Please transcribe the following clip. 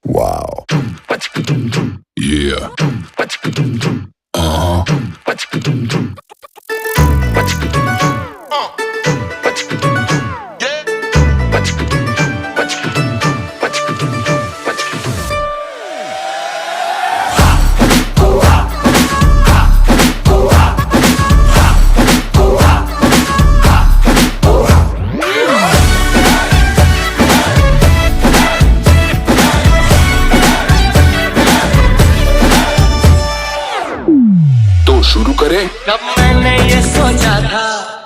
Wow. Yeah. Uh-huh. तो शुरू करें। कब मैंने ये सोचा था